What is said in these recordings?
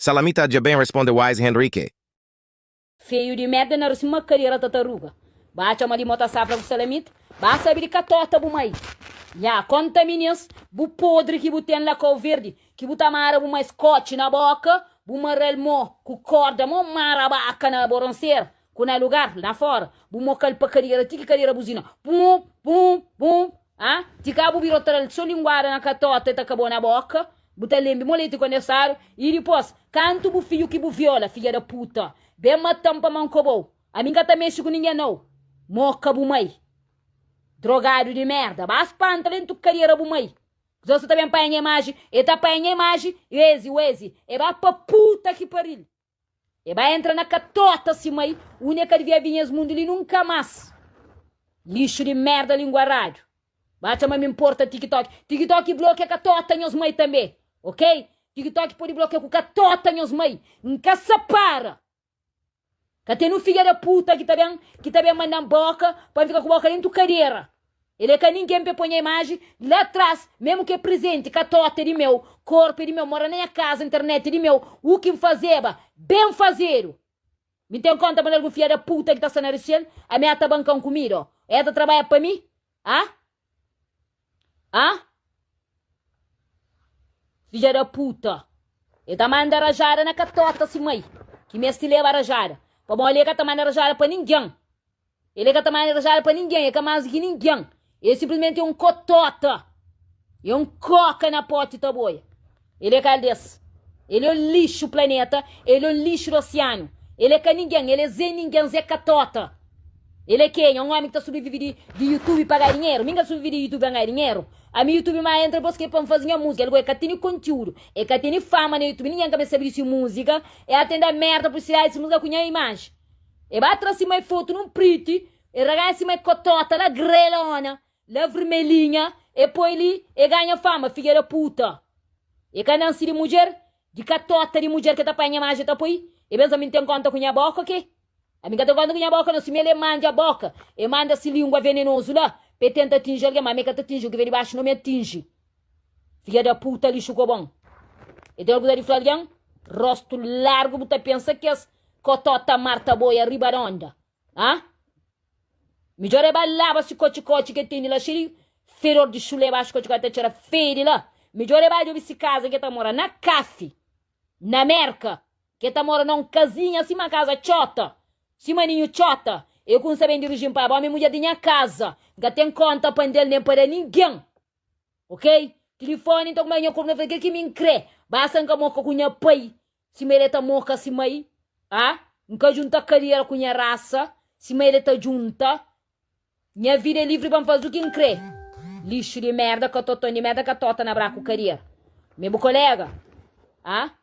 Salamita já bem responde Wise Henrique. Feio de merda na cima carreira tataruga. Bate uma de mota safra com salamita. Basta abrir catota bumai. Já conta meninas, bu podre que bu tem lá com verde, que bu tamara bu mais scotch na boca, bu marrel mo, com corda mo marabaca na boronceira, com na lugar, lá fora, bu mocal pa carreira, tique carreira buzina. Pum, pum, pum. Ah? Tica bu birotar só linguada na catota e acabou na boca. Buta lembre molete condensado e depois canto bu filho que bu viola, filha da puta. Bem matando pra mancobo. A minha também mexe com ninguém não. Moca bu mãe. Drogado de merda. Mas pantalão tu carreira bu mãe. Você também apanha imagem. E tá apanha imagem. Eze. E vai pra puta que pariu. E vai entrar na catota assim mãe. Única de vinhas mundo ali nunca mais. Lixo de merda língua rádio. Bate mas me importa TikTok. TikTok bloqueia catota nos mãe também. Ok? TikTok pode bloquear com catota nos mãe. Nunca se para. Que tem um filho da puta que tá bem mandando boca para ficar com a boca dentro da carreira. Ele é que ninguém me põe a imagem lá atrás, mesmo que é presente, catota de meu, corpo de meu, mora na minha casa, internet de meu, o que fazeba, bem fazer. Me tem conta, mas algum filho da puta que tá sendo arreciando, a minha tá bancando comigo. Ela trabalha para mim? Filha da puta. Eu tá mandando arajada na catota, assim, mãe. Que me estileva arajada. Pra bom, ele que tá mandando arajada pra ninguém. Ele que tá mandando arajada pra ninguém. Ele que mais que ninguém. Ele simplesmente é um cotota. É um coca na pote da boia. Ele é desse. Ele é o lixo planeta. Ele é o lixo do oceano. Ele é que ninguém. Ele é zé ninguém, zé catota. Ele é quem? É um homem que tá sobrevivendo de YouTube para ganhar dinheiro. Ninguém sobrevive de YouTube para ganhar dinheiro. A minha YouTube mais entra porque para fazer a música. Ele é que tem conteúdo. É que tem fama no YouTube. Ninguém quer saber de música. É atender merda por tirar essa música com a imagem. E vai trazer mais foto num pretty. E ragazzi mais cotota, la grelona, la vermelhinha. E põe ali e ganha fama, filha da puta. E que não se de mulher, de catota de mulher que tá para a imagem, tá põe. E mesmo me tem conta com a boca, ok? A minha tá conta com a boca, não se me ele manda a boca. E manda se língua venenoso lá. Pe tenta atingir alguém, mas me que tá atinge, o que vem de baixo não me atinge. Filha da puta, lixo que bom. E tem alguém de Florian? Rosto largo, você pensa que as cotota Marta Boia ribaronda. Melhor é balava se cote que tem lá, cheio feror de chulé baixo, cote até tirar feire lá. Melhor é balava se casa que tá morando na CAF, na Merca, que tá morando numa casinha assim, uma casa chota. Se maninho chota, eu com sabendo dirigir para a minha mulher de minha casa, que tem conta para ele nem para ninguém. Ok? Telefone, então, como eu como que me crê. Basta que eu moca com minha pai. Se me ele tá moca assim, mãe. Nunca junta carreira com minha raça. Se me ele tá junta. Minha vida é livre para fazer o que crê. Lixo de merda, catotão de merda, catota na braco carreira. Meu colega.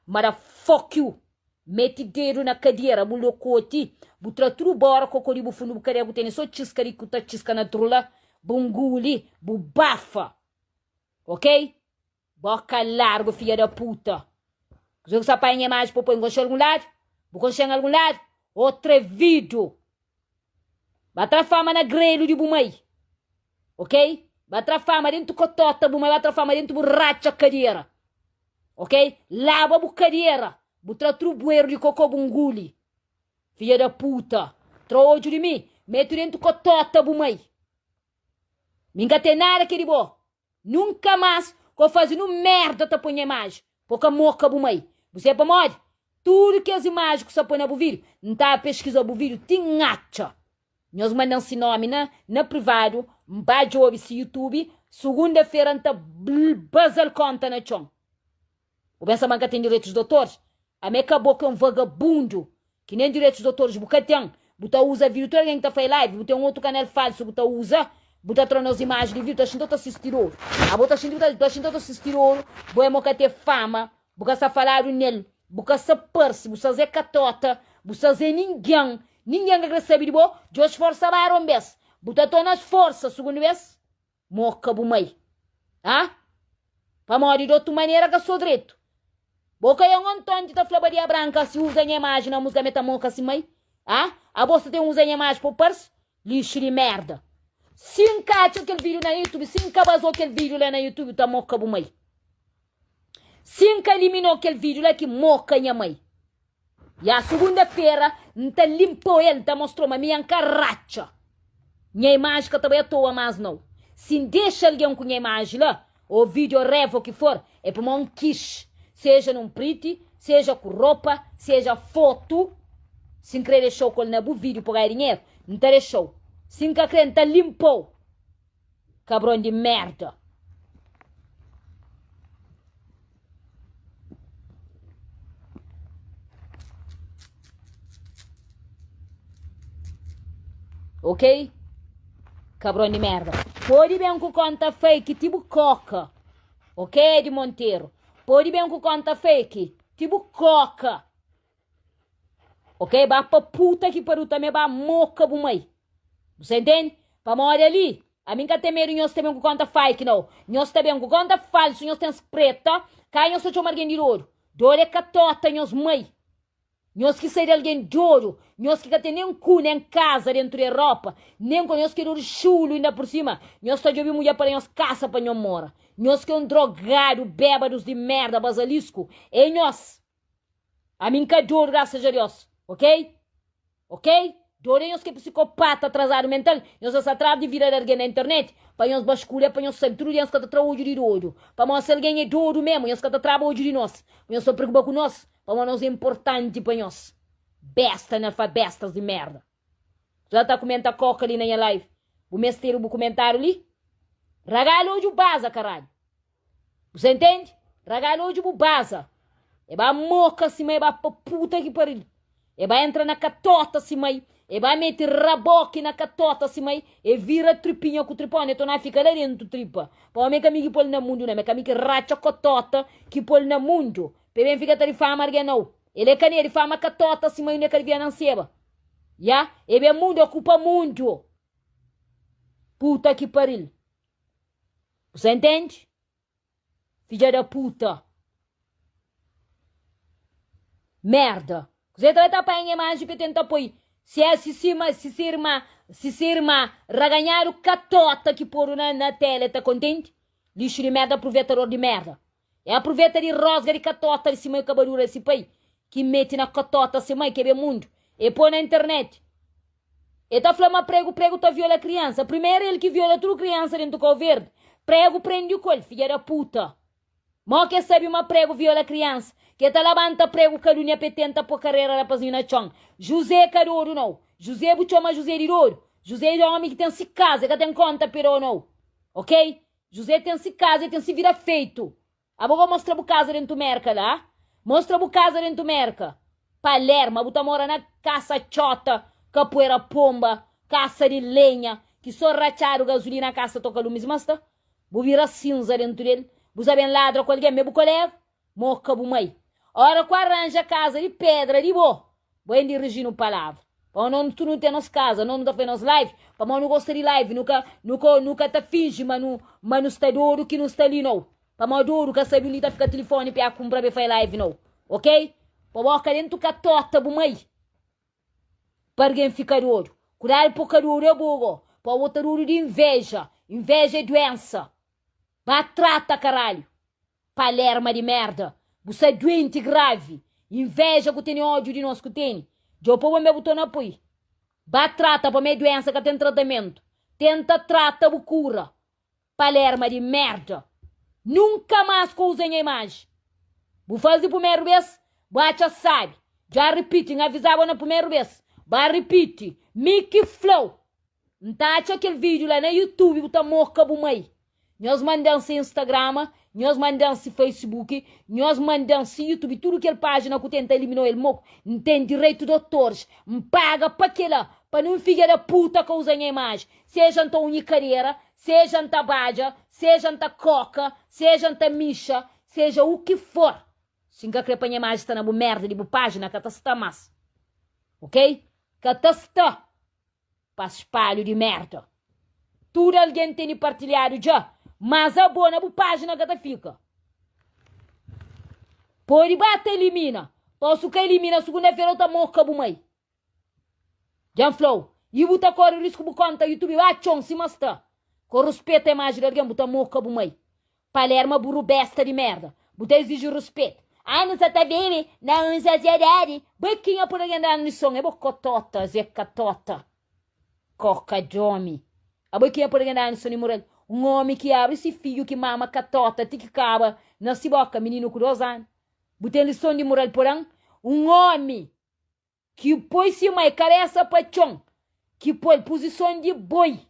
Mara fuck you. Mete dedo na cadeira, bulocote. Butra tudo bora, cocori, bufundo, bucaria, butene, só tiscari, cuta tisca na trula. Bunguli, bubafa. Ok? Boca largo, filha da puta. Você que apanha mais para pôr em algum lado? Vou em algum lado? Atrevido. Batra fama na grelho de bumai. Ok? Batra fama dentro cotota bumai, batra fama dentro borracha cadeira. Ok? Lava bu cadeira. Butra trubueiro de cocô bunguli. Filha da puta. Trojo de mim. Meto dentro cotota bumai. Minga tem nada que de bom. Nunca mais que eu fazendo merda tá põe imagem. Pouca moca bumai. Você para mod? Tudo que as imagens que você põe no vídeo. Não tá a pesquisa do vídeo. Tem acha. Nós mandamos esse nome na privado. Mbade ouve esse YouTube. Segunda-feira tá bazal conta na chão. O pensamento que tem direitos dos doutores. A minha boca é um vagabundo. Que nem direitos dos doutores. Porque tem. Buta usa vídeo. Todo alguém que tá faz live. Buta um outro canal falso. Buta usa. Buta troca as imagens de vídeo. Tá achando que assistir ouro. A bota achando que assistir ouro. Boa moca ter fama. Buca sa falaram nele. Buca sa perse. Buca zé catota. Buca zé ninguém. Ninguém que recebe de boa. De esforça vai um vez. Buta tonas forças. Segundo vez. Moca bumai. Para morrer de outra maneira que sou direito. Boca é um Antônio que tá flabaria branca. Se usa a imagem na música meta moca assim, mãe. A bolsa tem usa a imagem para o perse. Lixo de merda. Se encaixa aquele vídeo na YouTube. Se encabazou aquele vídeo lá na YouTube. Tá moca bumai. Sim que eliminou aquele vídeo lá que moca minha mãe. E a segunda-feira, não limpou ele, não mostrou a minha carracha. Minha imagem que eu também estou mais não. Se deixa alguém com minha imagem lá, o vídeo revo o que for, é para um quiche. Seja num print, seja com roupa, seja foto. Se querer deixar com ele no vídeo para ganhar dinheiro, não te deixou. Se querer, não limpou. Cabrão de merda. Ok? Cabrão de merda. Pode bem com conta fake, tipo coca. Ok, de Monteiro? Pode bem com conta fake, tipo coca. Ok? Vai pra puta que pariu também, vai moca bumai. Você entende? Pra morrer ali. A mim que tem medo, nós também com conta fake, não. Nós também com conta falso, nós temos preta. Cai, nós somos alguém de ouro. Dor é catota, nós mãe. Nós que ser alguém de ouro, nós que tem nem um cu, nem casa dentro da Europa, nem com nós que é chulo ainda por cima, nós está de mulher para nós caça para nós mora, nós que é um drogado, bêbados de merda, basilisco, é nós. A mim que é de ouro, graças a Deus, ok? Ok? De ouro é nós que é psicopata, atrasado mental, nós se atrás de virar alguém na internet, para nós basculhar, para nós saber tudo, nós que está hoje de ouro, para nós ser alguém é de ouro mesmo, nós que está trabalhando hoje de nós, nós só preocupa com nós. Para nós é importante para nós. Besta, analfabestas de merda. Já está comentando coca ali na minha live. O mestre o comentário ali. Ragalo hoje o baza, caralho. Você entende? Ragalo hoje o baza. É para moca assim, é para puta que pariu. É para entrar na catota assim, é para meter raboque na catota assim, e vira tripinha com o tripone. Então não fica lá dentro tripa. Para o meu caminho que põe no mundo, né? Meu caminho que racha catota que põe no mundo. Bem fica de fama alguém não. Ele é caneiro de fama catota assim, mas não é que ele vier não seba. Já? Ele é mundo, ocupa mundo. Puta que pariu. Você entende? Filha da puta. Merda. Você também tá para a imagem que tenta pôr. Se ser irmã, raganhar o catota que pôr na tela, tá contente? Lixo de merda, aproveitador de merda. É aproveita de rosga de catota de cima e cabadura esse pai. Que mete na catota esse mãe que é mundo. E põe na internet. E tá falando prego tá viola a criança. Primeiro ele que viola tudo criança dentro do governo. Prego prende o colo, filha da puta. Mó que sabe uma prego viola a criança. Que tá levanta prego calúnia petenta por carreira da pazina chão. José Carouro não. José Buchoma José de Ouro. José é homem que tem se casa, que tem conta pero não. Ok? José tem se casa e tem se vira feito. A vovó mostra o casa dentro do merca lá. Mostra o casa dentro do merca. Palerma, buta mora na caça chota, capoeira pomba, caça de lenha, que só racharam gasolina na caça toca lumes, mas tá? Bu vira cinza dentro dele. Bu sabe ladra com alguém, meu colega? Moca bu mãe. Ora com arranja casa de pedra, de bo. Bem dirigindo palavra. Para não tu não tem nas casas, não tá fazendo live. Para não gosta de live, nunca tá finge, mas não está duro que não está ali não. Para mais duro que sabe onde tá fica telefone para comprar para fazer live não. Ok? Para boca dentro que tota bu mãe. Para alguém ficar duro. Curar por caruro é bogo. Para outra duro de inveja. Inveja é doença. Vá trata caralho. Palerma de merda. Você é doente grave. Inveja que tem ódio de nós que tem. Eu põe meu botão apoio. Vá trata para minha doença que tem tratamento. Tenta trata o cura. Palerma de merda. Nunca mais que usem a imagem. Vou fazer a primeira vez. Bate sabe. Já repite. Avisava na primeira vez. Vai repetir. Mickey Flow. Não tá aquele vídeo lá no YouTube. Tá moca bu mãe. Nós mandamos no Instagram. Nós mandamos no Facebook. Nós mandamos no YouTube. Tudo aquela página que tenta eliminar ele moco. Não tem direito de autores. Me paga para aquela. Para não ficar da puta que usem a imagem. Seja então unicareira. Seja anta baja, seja anta coca, seja anta micha, seja o que for. Se que crepa a imagem está na merda de página, que está mais. Ok? Que está para espalho de merda. Tudo alguém tem partilhado já, mas a boa na página que fica. Pode bater, elimina. Posso que elimina segunda-feira outra moca bu mãe. Já flow. E botar corre o risco bu conta YouTube, vai chão se mostra. Com respeito à imagem de alguém, botar moca bu mãe. Palerma burro besta de merda. Buta exige respeito. Ah, não está bem, não exagere. Bequinha por aí andando no som. É bocotota, Zé Catota. Coca de homem. A bequinha por aí andando no som, Morel. Homem que abre esse filho que mama catota, tique caba, na ciboca, menino curiosan. Butei lição de Morel porão. Homem que põe cima e cabeça pachão. Que põe posição de boi.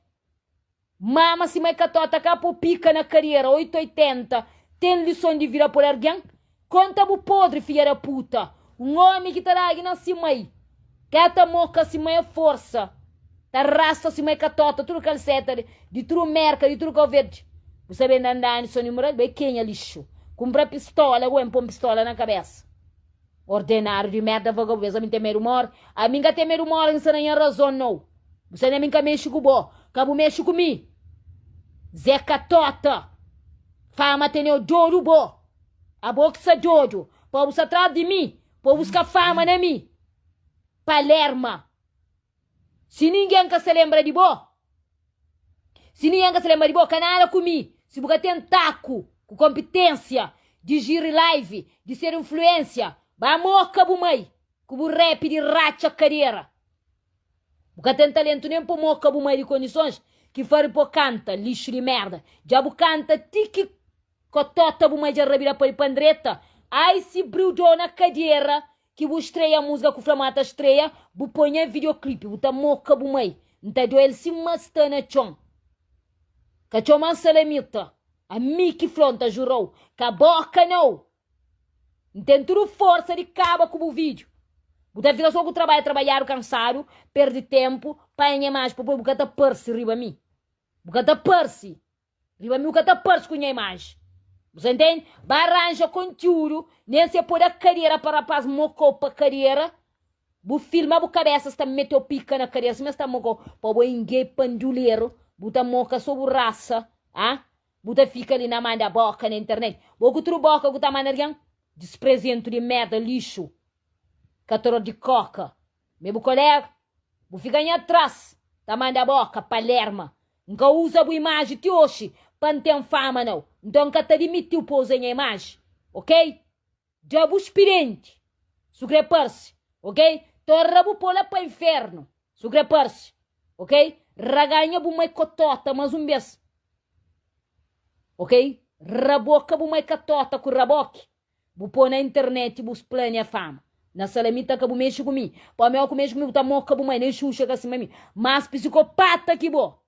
Mama se mai catota capo pica na carreira 880. Tem lição de vira por alguém? Conta bu podre, filha da puta. Homem que tá aqui na cima aí. Cata moca se mai força. Tá rasta se mai catota, tudo calceta, de tudo merca, de tudo verde. Você vem andando, sonho moral, bem quem é lixo. Compra pistola, eu põe pistola na cabeça. Ordenário de merda, vagabundo, a mim temer humor. A mim que temer humor, não tem razão, não. Você nem me mexe com o bo, cabo mexe comigo. Zé Catota. Fama tem o Jojo bo. A boxa Jojo. Povo se atrás de mim. Povo buscar fama na mim. Palerma. Se ninguém que se lembra de bo. Se ninguém que se lembra de bo, canala comigo. Se você tem taco, com competência, de gire live, de ser influência, vamos cabo mãe. Com o rap de racha carreira. Você tem talento nem para o cabo mãe de condições. Que for por canta, lixo de merda. Diabo canta, tique cotota, bumai de rabira para pandreta. Ai, se brilhou na cadeira, que vos estreia a música com flamata estreia, bu põe videoclipe, bu tá moca bumai. Então, ele se mastana chão. Que chão man salamita. A mim que fronta jurou. Que a boca não. Então, tudo força de caba com o vídeo. Buta fica só com o trabalho, trabalhar cansado, perde tempo, panha mais, para bucata perse riba mim. Bucata perse. Riba mim, bucata perse com a imagem. Você entende? Barranja conteúdo, nem se pode a carreira para rapaz mocou para carreira. Bu filma, bu cabeça, está meteu pica na carreira, se me está mocou, para bu engue panduleiro, buta moca sobre raça, ah? Buta fica ali na mão da boca na internet. Boca outro boca, buta maneira, desprezento de merda, lixo. Catoro de coca. Meu colega, vou ficar em atrás. Tamanho da boca, palerma. Nunca usa a imagem de hoje para não ter fama, não. Então, nunca te demitiu para usar a imagem. Ok? Diabo experiente. Sucrepar-se. Ok? Torra-bu pôr para o inferno. Sucrepar-se. Ok? Raganha-bu mais cotota, mas um beijo. Ok? Raboca-bu mais catota com raboque. Bu pôr na internet e bus plane a fama. Na salamita que bu mexe comigo. Para mim, eu mexe comigo, tá moca bu mais, nem xuxa que assim, mas psicopata que bo.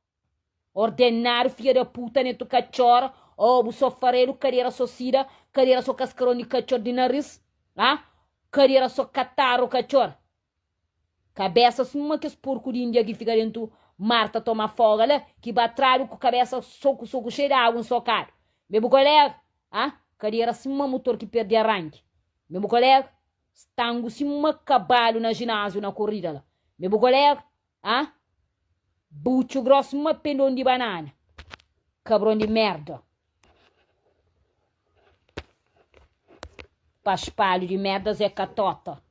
Ordenar, filha da puta, nem tu cachorra. Oh, bu só farelo, carreira só cira, carreira só cascarão de cachorro de nariz. Ah? Carreira só cataro, cachorro. Cabeça, uma que porco de índia que fica dentro, Marta toma folga, né? Que batraram com cabeça, soco, cheio de água, um socado. Meu colega, ah? Carreira, assim, uma motor que perde arranque. Meu colega. Estango se uma cavalo na ginásio na corrida lá. Meu colega, ah? Bucho grosso uma pendão de banana. Cabrão de merda. Paspalho de merda Zé Catota.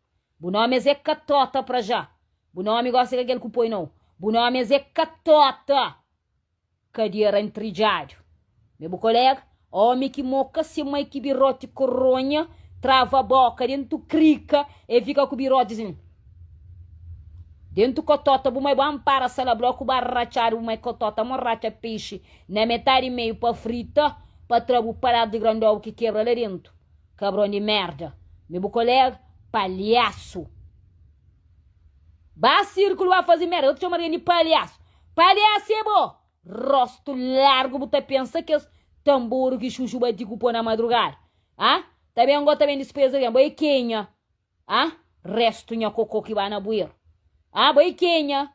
O nome é Zé Catota pra já. O nome gosta que aquele que põe não. O nome é Zé Catota. Cadeira entrijado. Meu colega, homem que moca se uma que birote coronha. Trava a boca, dentro crica e fica com o birote assim. Dentro cotota, bumai bom para sala bloco, barrachar, bumai cotota, morracha peixe, na metade e meio para frita, para trabu parado de grandão que quebra lá dentro. Cabrão de merda. Meu colega, palhaço. Vá círculo a fazer merda, eu te chamaria de palhaço. Palhaço é bom. Rosto largo, você pensa que é tambor que chuchu vai te cupom na madrugada. Ah? Também não gosta bem de despesa, boi quenha. Ah? Resto nha cocô que vai na bueira. Ah, boi quenha.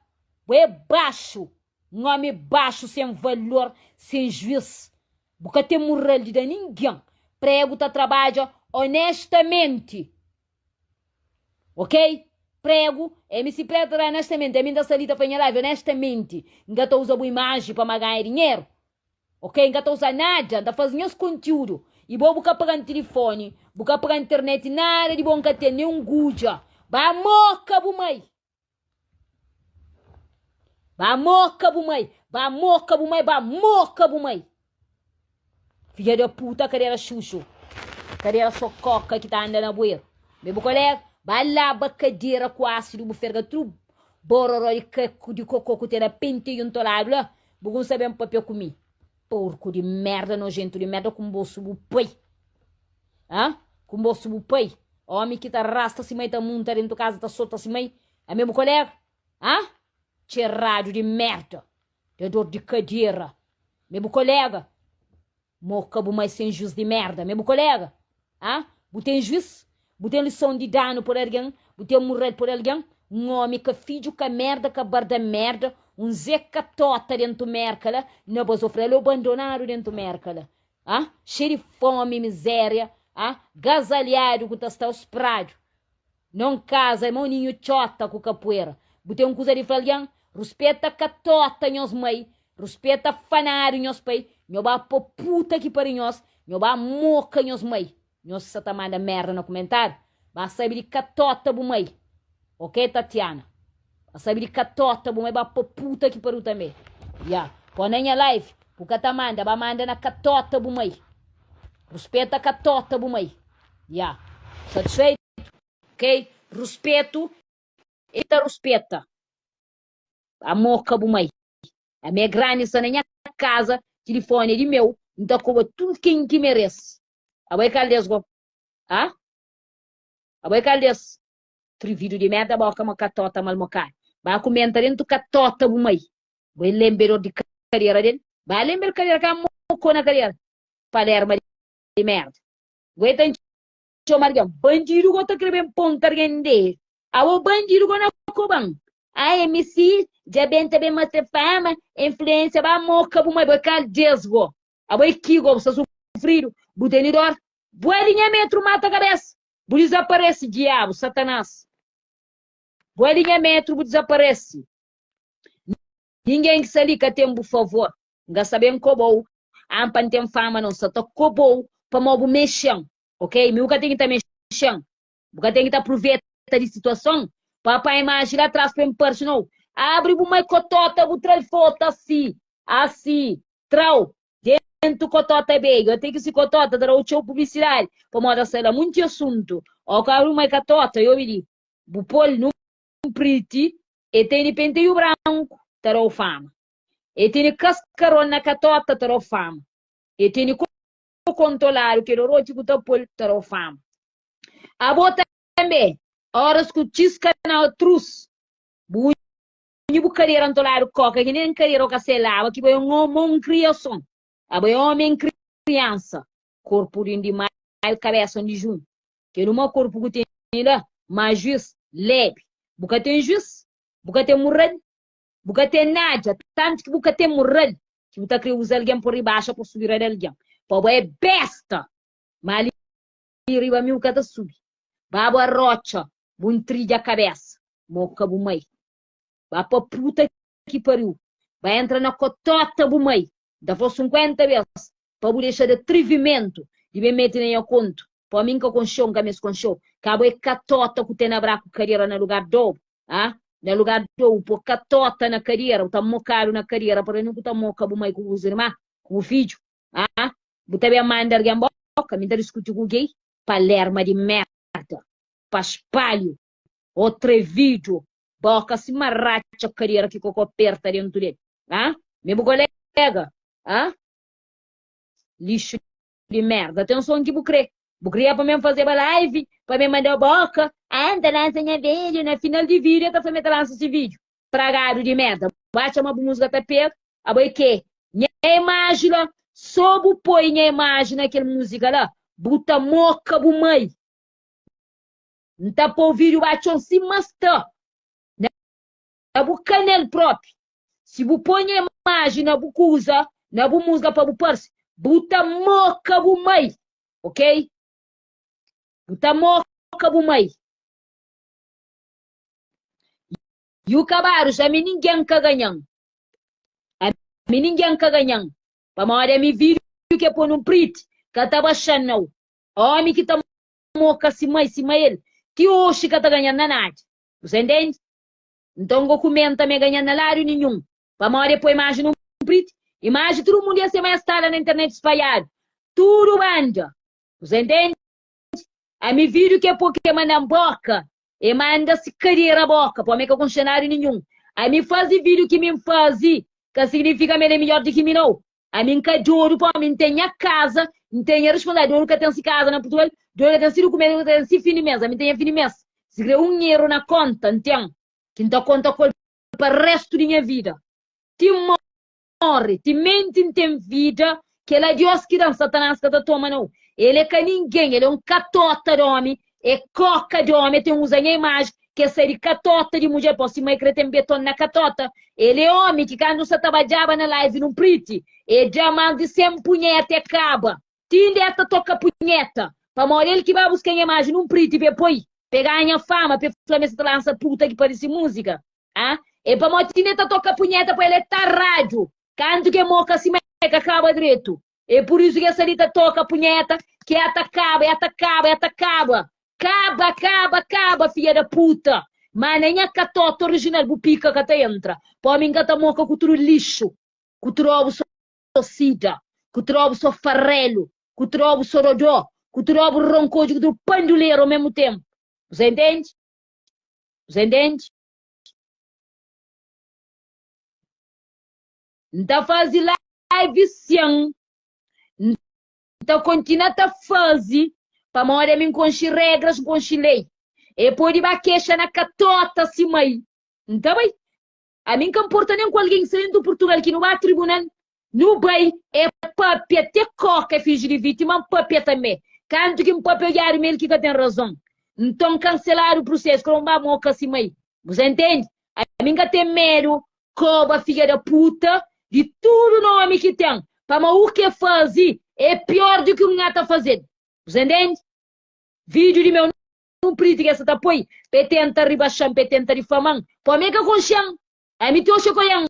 Boi baixo. Um homem baixo, sem valor, sem juízo. Porque tem moral de ninguém. Prego tá trabalha honestamente. Ok? Prego, MC Prego trabalha honestamente. A minha salita foi live honestamente. Não tá usando imagem para ganhar dinheiro. Ok? Não tá usando nada. Tá fazendo esse conteúdo. E vou buscar pagar telefone, buscar pagar internet, nada de bom que tem, nem guja. Vai moca, bumai. Vai moca, bumai. Vai moca, bumai. Vai moca, bumai. Filha da puta, carreira chuchu. cadeira só coca que tá andando na bueiro. Meu colega, vai lá a cadeira com ácido, buferga tudo. Bororó de cocô que tem na pente e um tolado lá. Bugum sabe um papel comigo. Porco de merda, nojento de merda com bolso bupei. Hã? Com bolso bupei. Homem que tá rasta se mãe tá monta dentro de casa, tá solta se mãe. É mesmo colega? Hã? Tirado de merda. De dor de cadeira. Mesmo colega? Moca mais sem juiz de merda. Mesmo colega? Hã? Botei juiz? Botei lição de dano por alguém? Botei morrer por alguém? Um homem que filho que merda, que barda merda. Um zeca tota dentro do mercala. Não vou sofrer, ele abandonaram dentro do mercala. Ah? Cheio de fome, miséria. Ah? Gasalhado que está os prados. Não casa, irmão, ninho chota com capoeira. Botei coisa de falhão. Respeita que tota nós mãe. Respeita fanário nós pai. Nós vai pôr puta que para nós. Nós vai moca nós mãe. Nós só tá manda merda no comentário. Vai saber de que tota bu mãe. Ok, Tatiana? A saber de catota, bom, é pra puta que paru também. Ya. Põe na live, porque tá manda, vai mandar na catota, bom, aí. Respeita a catota, bom, aí. Ya. Satisfeito? Ok? Respeito. E tá respeita. A moca, bom, aí. A minha grande está na minha casa, telefone de meu, então como tudo quem que merece. A vai caldes, go. Ah? A vai caldes. Trivido de merda, boca uma catota malmocar. Vai comentar dentro catota bumai. Vai lembrar de carreira dele. Vai lembrar carreira que a moco na carreira. Palerma de merda. Vai ter chamar de bandido que tá querendo pontar gente. Awo bandido que na cobang. A MC já bem também mais fama, influência vai moca bumai vai cal desgo. A vai kigo sa sofrido. Butenidor. Boelinha metro mata a cabeça. Bu desaparece diabo, Satanás. Boelinha metro desaparece. Ninguém que se liga tem, por favor. Não sabem como. Ampan tem fama, não só como para mover mexer. Ok? Meu que tem que estar mexendo. Porque tem que estar aproveitando de situação. Papai imagina atrás para personal. Abre uma cotota, o trai foto assim. Assim. Trau. Dentro cotota bem. Eu tenho que se cotota, dar o show publicidade. Para moda ser muito assunto. O cara uma cotota, eu me digo. O polo não preto e tem penteio branco, terá fama. E tem cascarona na catota, terá fama. E tem controlar o que o rote que terá fama. A bota também, horas que o tisca na trus, bunho carreira antolar o coca, que nem carreira que se lava, que vai um homem criação. A vai homem criança, corpo de mais cabeça de junho. Que numa corpo que tem lá, mais juiz, leve. Buka tem juiz, buka tem morrer, buka tem nada, tanto que buka tem morrer, que buka queria usar alguém por baixo para subir a alguém. Pô, é besta, mas ali riba mil cada subir. Babo a rocha, bom trilha a cabeça, moca bumai. Vai pra puta que pariu. Vai entrar na cotota bumai. Dá for 50 vezes, para deixar de atrevimento, de me meter em conto. Para mim que eu conchou, que me conchou. Cabo é catota que tem na braco carreira no lugar do, ah? No lugar do, por catota na carreira, tá mocado na carreira, para não tá moca bumai com os irmãos, com o filho, ah? Buta bem mandar alguém boca, me dá discutir com gay, palerma de merda, paspalho, atrevido, boca se marracha carreira que cocô aperta dentro dele, ah? Meu colega, ah? Lixo de merda, atenção que bucrê. Bucrê para mim fazer live, para me mandar boca, anda lança minha vídeo, na final de vídeo, tá fazendo lança esse vídeo, pragado de merda, bate uma música tá pego, a boi que, minha imagem lá, sob o põe minha imagem naquela música lá, buta moca bu mãe, não tá por vídeo, bate um se masta, na bu canal próprio, se bu põe minha imagem na bu usa, na bu música para bu parse, buta moca bu mãe, ok? Buta moca bu mãe. E o cabaro já me ninguém ka ganhang. A me ninguém ka ganhang. Para uma me vídeo que é por um preto, que tá baixando não. Homem que tá moca se mãe ele, que hoje que tá ganhando na nada. Você entende? Então eu comenta me ganhando lário nenhum. Para uma hora pôr imagem no preto, imagem todo mundo ia ser mais tarde na internet espalhado. Tudo banda. Você entende? A mi vídeo que é porque manda boca, e manda se carreira a boca, para mim que com cenário nenhum. A mim faz vídeo que me faz, que significa que ele é melhor do que mim não. A mim que juro para mim tem a casa, tem a responsabilidade, que tem se casa na Portugal, que tem sido comer, tem se fim de mês, a mim tem a fim de mês. Se ganha dinheiro na conta, entende? Que então conta para o resto da minha vida. Te morre, te mente tem vida, que ele é Deus que dá, Satanás que toma não. Ele é que ninguém, ele é catota de homem, é coca de homem, tem usa a imagem, que é ser catota de mulher, por cima que tem betão na catota. Ele é homem que quando você trabalhava na live num priti, e já de sempre punheta e acaba. Tinde esta toca punheta, para morrer ele que vai buscar a imagem num priti, depois pegar a minha fama, para falar essa lança puta que parece música. Ah? E para morrer tinde esta toca punheta, para ele estar rádio, canto que moca assim, que acaba direito. É por isso que essa lita toca a punheta, que acaba. Acaba, filha da puta. Mas nem a catota original, bupica que te entra. Pô, mim que te moca com o lixo, com o só sida, com o só farrelo, com o só rodó, com o roncojo do panduleiro ao mesmo tempo. Você entende? Você entende? Então faz live sim. Então continua a fazer para morrer me conchi regras, conchi lei. E pode ir queixa na catota assim aí. Então bem, a mim que importa nem com alguém saindo do Portugal que não vai a tribunal, não vai é papel, até coca finge de vítima, papel também. Canto que um papel já ele que tem razão. Então cancelar o processo, que não vai moca assim aí. Você entende? A mim que tem medo, coba, filha da puta, de tudo nome que tem. Para o que fazer é pior do que um gato a fazer. Você entende? Vídeo de meu não prito que essa tá põe, petenta ribaixão, petenta rifamão. Pô, mega consciente. A mim tô chocolhando.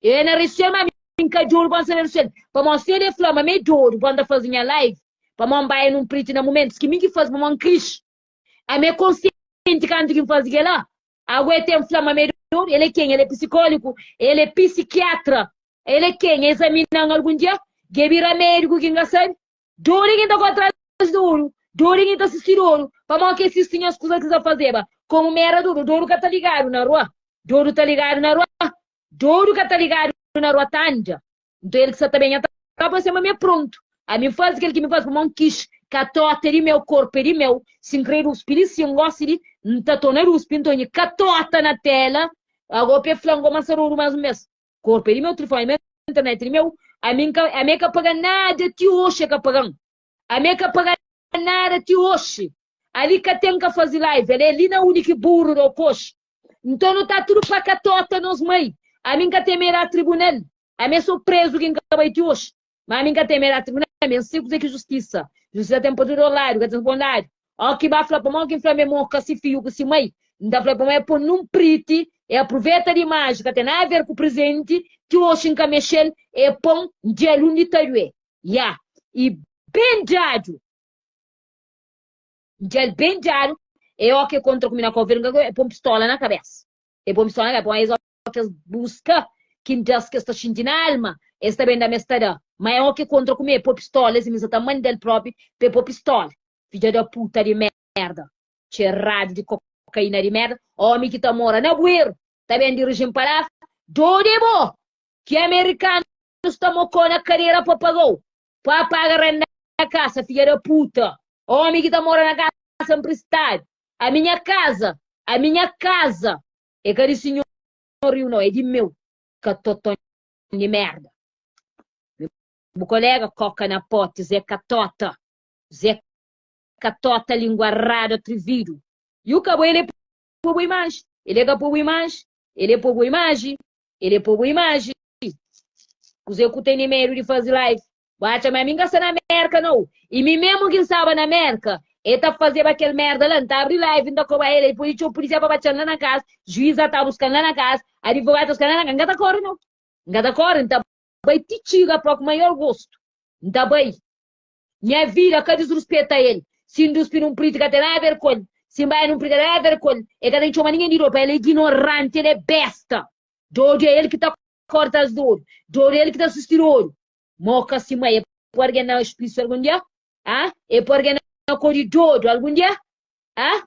E na região a mim que juro para ser região. Para mostrar de flama, me juro quando fazer minha live. Para mim vai num prito na momentos que mim que faz para mim cris. A minha consciente quando que faz que lá. Agora tem flama me juro. Ele é quem? Ele é psicólogo. Ele é psiquiatra. Ele é quem? Examinando algum dia. Que vira médico que engraçado. Juro que tá atrás do ouro. Duro que tá assistindo ouro. Para mim que assistem as coisas que você fazer. Como mera duro. Duro que tá ligado na rua. Duro tá ligado na rua. Duro que tá ligado na rua tanja. Então ele que está também tá para ser mas pronto. A mim faz aquele que me faz para mim quis. Catota de meu corpo de meu. Sem crer os pilis se eu gosto de. Não tá tonando os pintões. Catota na tela. Agora pe flango mas saruru mais um mês. Corpo de meu telefone. Internet de meu. A mim que paga nada te hoje que pagam. A mim que paga nada te hoje. Ali que tem que fazer live. Ele é ali na única burro do coxo. Então não está tudo para catota nos mãe. A mim que tem a tribunal. A mim sou preso que acabei de hoje. Mas a mim que tem a tribunal. A mim sei que justiça. Justiça tem poder olário, que tem poder olário. Ó que vai falar para mim que flame mo que se fio que se mãe. Não falar para mim por num priti. E aproveita de imagem que tem nada a ver com o presente. Que hoje em que mexer é pão de aluno de tarué. Ya. E bem dado. Gel bem diário, é o que contra comigo na coveira, é pôr pistola na cabeça. É pôr pistola na cabeça, é que busca, que diz que está sentindo a alma, está bem da minha história. Mas é o que contra comigo, é pôr pistola, esse mesmo tamanho dele próprio, é pôr pistola. Filha da puta de merda. Cheirado de cocaína de merda, homem que está morando na bueiro, está bem dirigindo para lá, Dodebo, que americano está mocando a carreira para pagou, para pagar na casa, filha da puta. Homem que está morando na casa emprestada. A minha casa. É que o senhor não é de meu. Catotão de merda. Meu colega coca na pote, Zé Catota. Zé Catota, língua rara, atrevido. E o cabo, ele é povo imagem. Ele é povo imagem. Ele é povo imagem. Ele é povo imagem. Os eu que tenho medo de fazer live. Bate, mas a mim gasta na América, não. E mim mesmo que estava na América, ele tá fazendo aquele merda lá, tá abrindo live, então como ele, depois o polícia para bater lá na casa, juíza tá buscando lá na casa, advogado tá buscando lá na casa, engata corre, não. Engata corre, então vai te tiga para o maior gosto. Então vai. Minha vida, que desrespeita ele. Se desrespeita um político, até lá é vergonha. Se vai num político, é vergonha. É que não chama ninguém de roupa, ele é ignorante, ele é besta. Doide é ele que tá corta as dores. Doide é ele que tá assistindo ouro. Moca se mãe, é porque não espírito algum dia? Ah? É porque corredor algum dia? Ah?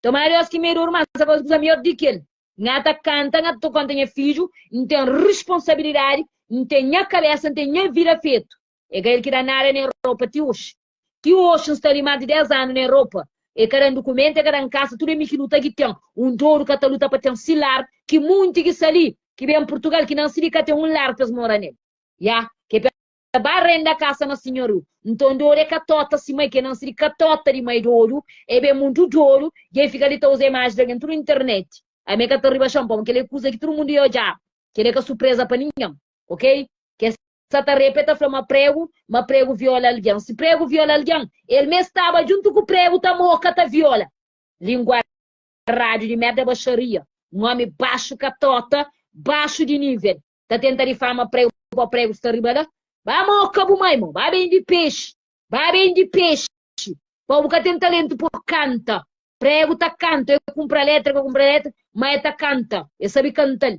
Tomara Deus que me irmã, essa coisa melhor do que ele. Ngata canta, ngata tô contando filho, não tem responsabilidade, não tem a cabeça, não tem a vida feito. É que ele que dá na área na Europa, que hoje está ali mais de 10 anos na Europa. E cada documento, cada em casa, tudo é que luta que tem. Douro que está luta para ter lar, que muito que ali, que vem em Portugal, que não se diga ter lar para morar nele. Já, que barra da casa na senhora. Então, douro é catota, se mãe, que não se diga catota de mãe douro, é bem muito douro, e aí fica ali todas as imagens dentro da internet. A minha que tá riba champão, que ele acusa que todo mundo ia já, que ele é surpresa para ninguém, ok? Que essa tá repeta foi uma prego viola alguém. Se prego viola alguém, ele mesmo estava junto com o prego, tá moca, tá viola. Língua rádio de merda baixaria. Um homem baixo catota, baixo de nível. Tá tentando fama prego para prego, está riba lá? Vai moca, bumaimo, vai bem de peixe, vai bem de peixe. Povo que tem talento por canta. Prego tá canta, eu compro letra, mas tá canta. Eu sabe cantar.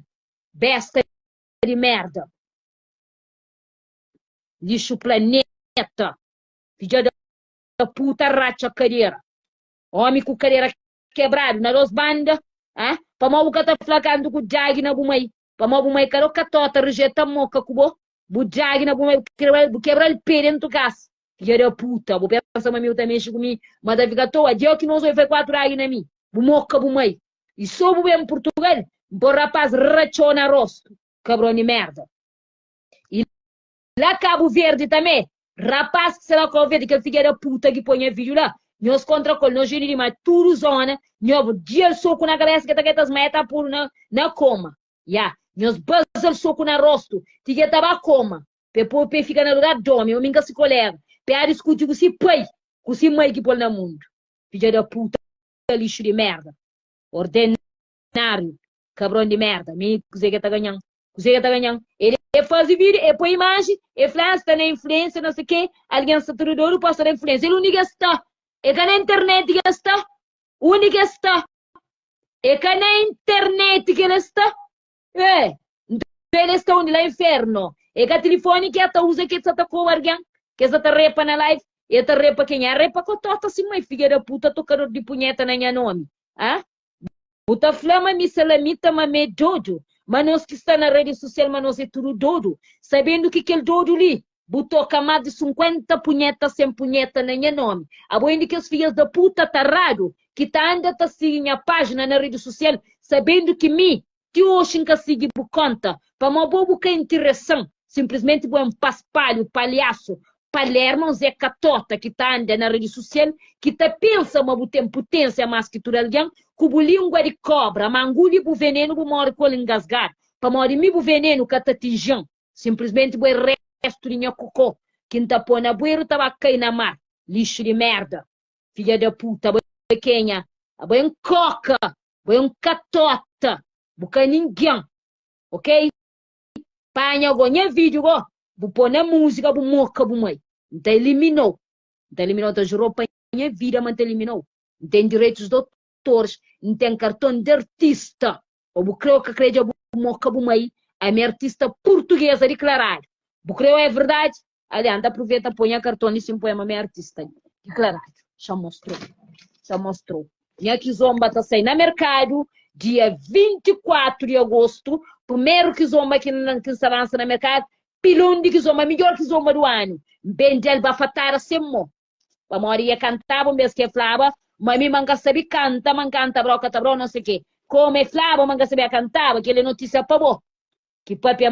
Besta de merda. Lixo planeta. Filha da puta racha carreira. Homem com carreira quebrado na duas bandas. Para mal que tá flagando com o jag na bumai. Para mal bumai caro catota rejeita moca cubo. Bu jag na bumai quebra o pé dentro do gás. Filha da puta, vou pensar mas meu também chegou comigo, mas deve ficar toa, dia que nós vai 4 anos na mim, bu moca bu mãe. E sou bu em Portugal, bu rapaz rachona rosto, cabrão de merda. E lá Cabo Verde também, rapaz que será Cabo Verde, que filha da puta que põe vídeo lá, nós contra col, nós geni mais tudo zona, nós dia soco na cabeça que tá que tas meta por na coma. Ya, nós buzzer soco na rosto, tige tava coma. Pe fica no lugar dorme, eu minha se colega. Pe discute com si pai, com si mãe que põe no mundo. Filha da puta, lixo de merda. Ordinário, cabrão de merda. Me cozei que tá ganhando. Ele faz vídeo, ele põe imagem, ele fala, está na influência, não sei o quê. Alguém está tudo duro, passa na influência. Ele único está. É que na internet que está. Único está. É que na internet que ele está. É. Então ele está onde? Lá inferno. É que a telefone que ela usa que está com alguém. Que essa tá repa na live, e essa repa quem é? Repa com tota assim, mãe, filha da puta, tocador de punheta na minha nome. Puta flama, me salamita, mas me dodo. Mas nós que está na rede social, mas nós é tudo dodo. Sabendo que aquele dodo ali, botou camada de 50 punhetas sem punheta na minha nome. A boa que os filhos da puta tarado, que tá anda tá seguindo a página na rede social, sabendo que que hoje nunca sigo por conta, para uma boa que é interessante. Simplesmente um paspalho, palhaço, Palermo, Zé Catota, que está andando na rede social, que tá pensa uma tem potência mais que tudo alguém, com língua de cobra, mangulho o veneno, o mora com engasgar, para morir mi o veneno que tá atingindo, simplesmente o resto de cocô, que tá põe na bueiro, tava cair na mar, lixo de merda, filha da puta, boi pequena, boi coca, boi catota, boca ninguém, ok? Panha gonha vídeo go, bu pôr na música, bu moca, bu mãe. Então eliminou, então jurou panha vida, mas eliminou. Não tem direitos de autores, não tem cartão de artista. Ou bu creu que acredita bu moca, bu mãe, a minha artista portuguesa declarar. Bu creu é verdade, aliás, aproveita, põe a cartão e se poema minha artista declarar. Já mostrou. E aqui zomba tá saindo no mercado, dia 24 de agosto, primeiro que zomba que se lança no mercado, pilão de que zomba, melhor que zomba do ano. Bendel bafatara semmo. A Maria cantava, mesmo que falava, mas me manca sabe canta, broca, tá bro, não sei o quê. Como é falava, manca sabe cantava, que ele notícia para bom. Que papai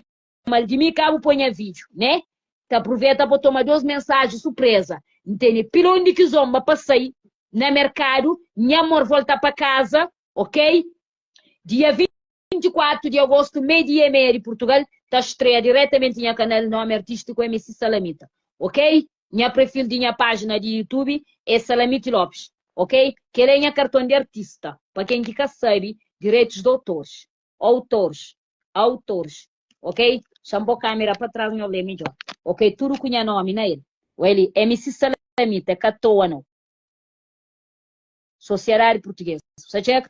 mal de mim, cabo põe vídeo, né? Tá aproveita para tomar 2 mensagens surpresa. Entende? Pilão de que zomba, passei no mercado, minha amor volta para casa, ok? Dia 24 de agosto, meio-dia e meia de Portugal, está estreia diretamente no canal Nome Artístico MC Salamita, ok? Minha perfil de minha página de YouTube é Salamita Lopes, ok? Que ele é minha cartão de artista, para quem que sabe, direitos de autores, ok? Chama a câmera para trás, não lê melhor, ok? Tudo com minha nome, não é ele? Ele MC Salamita, catoa não. Sociedade Portuguesa. Você checa?